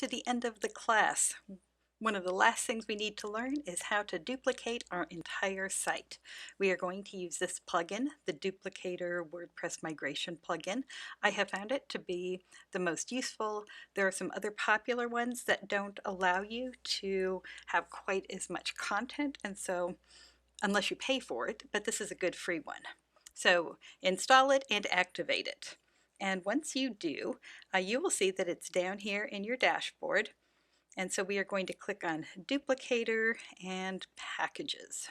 to the end of the class. One of the last things we need to learn is how to duplicate our entire site. We are going to use this plugin, the Duplicator WordPress migration plugin. I have found it to be the most useful. There are some other popular ones that don't allow you to have quite as much content, and so unless you pay for it, but this is a good free one. So install it and activate it. And once you do, you will see that it's down here in your dashboard. And so we are going to click on Duplicator and Packages.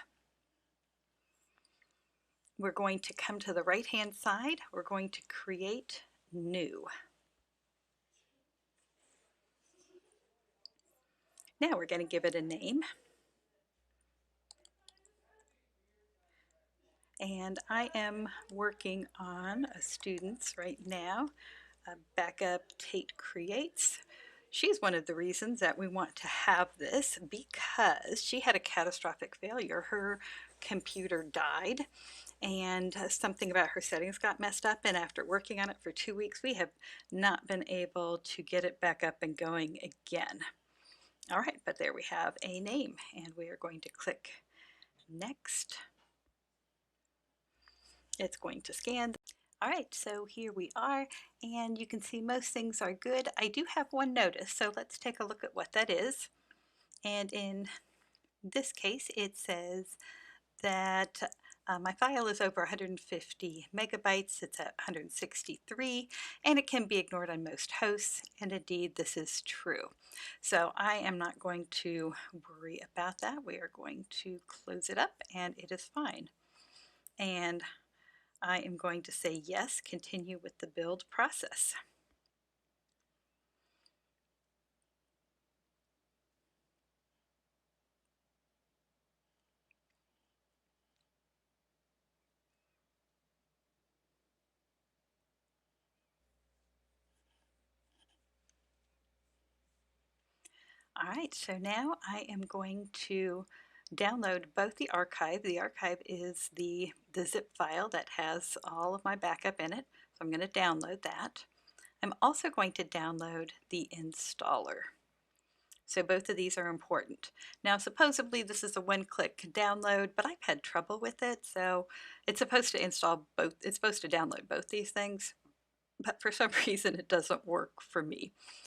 We're going to come to the right-hand side. We're going to create New. Now we're going to give it a name. And I am working on a student's right now. Backup Tate Creates. She's one of the reasons that we want to have this because she had a catastrophic failure. Her computer died and something about her settings got messed up, and after working on it for 2 weeks we have not been able to get it back up and going again. All right, but there we have a name, and we are going to click Next. It's going to scan. All right, so here we are, and you can see most things are good. I do have one notice, so let's take a look at what that is. And in this case, it says that my file is over 150 megabytes. It's at 163, and it can be ignored on most hosts, and indeed this is true. So I am not going to worry about that. We are going to close it up, and it is fine. And I am going to say yes, continue with the build process. All right, so now I am going to download both the archive. The archive is the zip file that has all of my backup in it, so I'm going to download that. I'm also going to download the installer. So both of these are important. Now supposedly this is a one-click download, but I've had trouble with it, so it's supposed to install both, it's supposed to download both these things, but for some reason it doesn't work for me.